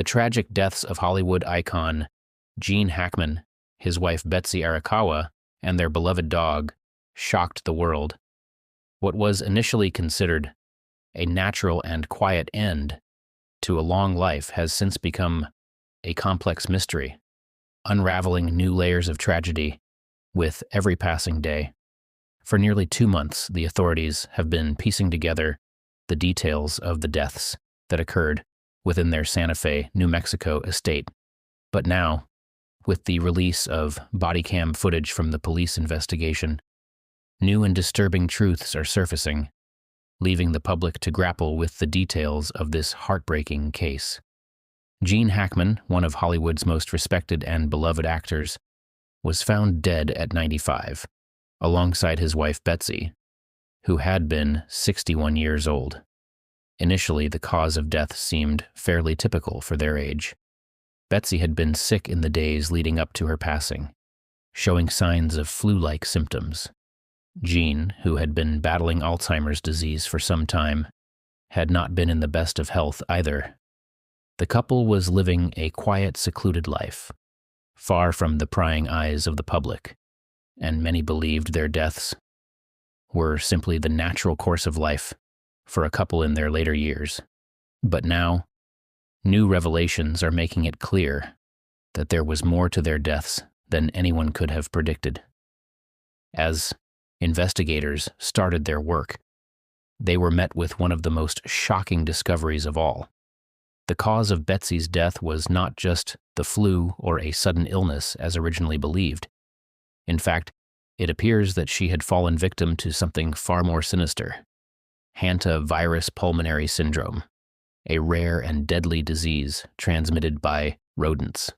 The tragic deaths of Hollywood icon Gene Hackman, his wife Betsy Arakawa, and their beloved dog shocked the world. What was initially considered a natural and quiet end to a long life has since become a complex mystery, unraveling new layers of tragedy with every passing day. For nearly 2 months, the authorities have been piecing together the details of the deaths that occurred within their Santa Fe, New Mexico estate. But now, with the release of body cam footage from the police investigation, new and disturbing truths are surfacing, leaving the public to grapple with the details of this heartbreaking case. Gene Hackman, one of Hollywood's most respected and beloved actors, was found dead at 95, alongside his wife Betsy, who had been 61 years old. Initially, the cause of death seemed fairly typical for their age. Betsy had been sick in the days leading up to her passing, showing signs of flu-like symptoms. Gene, who had been battling Alzheimer's disease for some time, had not been in the best of health either. The couple was living a quiet, secluded life, far from the prying eyes of the public, and many believed their deaths were simply the natural course of life for a couple in their later years. But now, new revelations are making it clear that there was more to their deaths than anyone could have predicted. As investigators started their work, they were met with one of the most shocking discoveries of all. The cause of Betsy's death was not just the flu or a sudden illness as originally believed. In fact, it appears that she had fallen victim to something far more sinister: hantavirus pulmonary syndrome, a rare and deadly disease transmitted by rodents.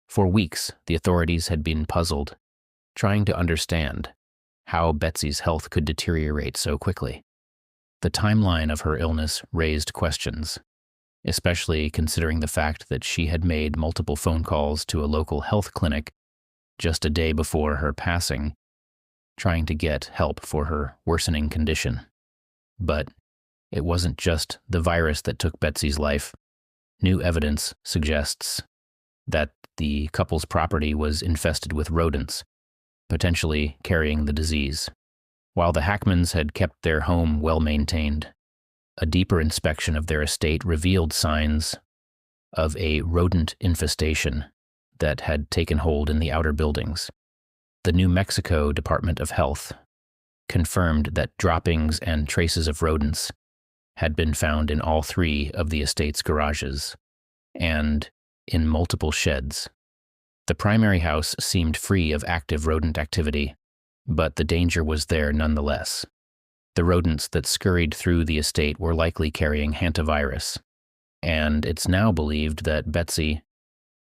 For weeks, the authorities had been puzzled, trying to understand how Betsy's health could deteriorate so quickly. The timeline of her illness raised questions, especially considering the fact that she had made multiple phone calls to a local health clinic just a day before her passing, trying to get help for her worsening condition. But it wasn't just the virus that took Betsy's life. New evidence suggests that the couple's property was infested with rodents, potentially carrying the disease. While the Hackmans had kept their home well maintained, a deeper inspection of their estate revealed signs of a rodent infestation that had taken hold in the outer buildings. The New Mexico Department of Health confirmed that droppings and traces of rodents had been found in all 3 of the estate's garages and in multiple sheds. The primary house seemed free of active rodent activity, but the danger was there nonetheless. The rodents that scurried through the estate were likely carrying hantavirus, and it's now believed that Betsy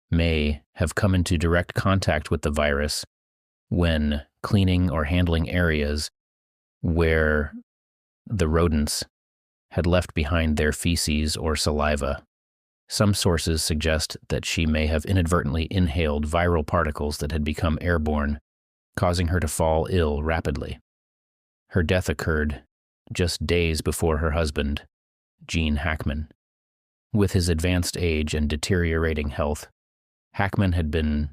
may have come into direct contact with the virus when cleaning or handling areas where the rodents had left behind their feces or saliva. Some sources suggest that she may have inadvertently inhaled viral particles that had become airborne, causing her to fall ill rapidly. Her death occurred just days before her husband, Gene Hackman. With his advanced age and deteriorating health, Hackman had been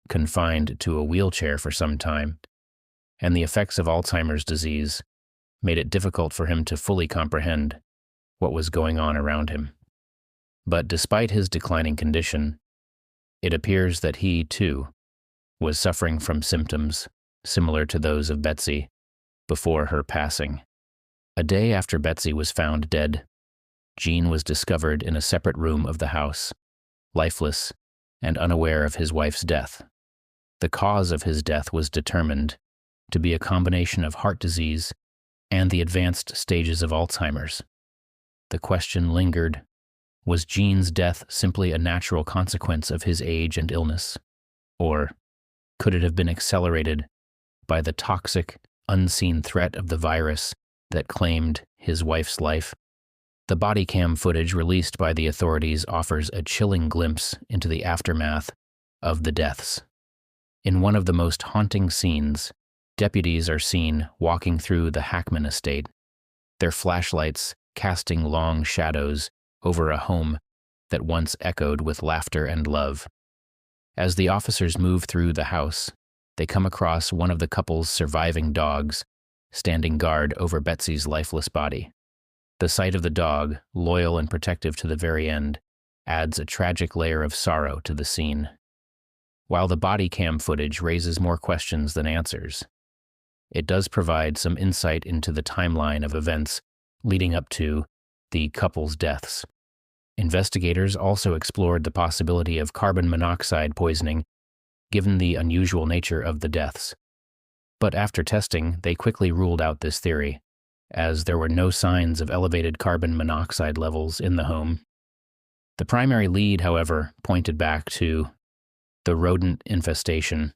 confined to a wheelchair for some time, and the effects of Alzheimer's disease made it difficult for him to fully comprehend what was going on around him. But despite his declining condition, it appears that he, too, was suffering from symptoms similar to those of Betsy before her passing. A day after Betsy was found dead, Gene was discovered in a separate room of the house, lifeless and unaware of his wife's death. The cause of his death was determined to be a combination of heart disease and the advanced stages of Alzheimer's. The question lingered: was Gene's death simply a natural consequence of his age and illness? Or could it have been accelerated by the toxic, unseen threat of the virus that claimed his wife's life? The body cam footage released by the authorities offers a chilling glimpse into the aftermath of the deaths. In one of the most haunting scenes, deputies are seen walking through the Hackman estate, their flashlights casting long shadows over a home that once echoed with laughter and love. As the officers move through the house, they come across one of the couple's surviving dogs, standing guard over Betsy's lifeless body. The sight of the dog, loyal and protective to the very end, adds a tragic layer of sorrow to the scene. While the body cam footage raises more questions than answers, it does provide some insight into the timeline of events leading up to the couple's deaths. Investigators also explored the possibility of carbon monoxide poisoning, given the unusual nature of the deaths. But after testing, they quickly ruled out this theory, as there were no signs of elevated carbon monoxide levels in the home. The primary lead, however, pointed back to the rodent infestation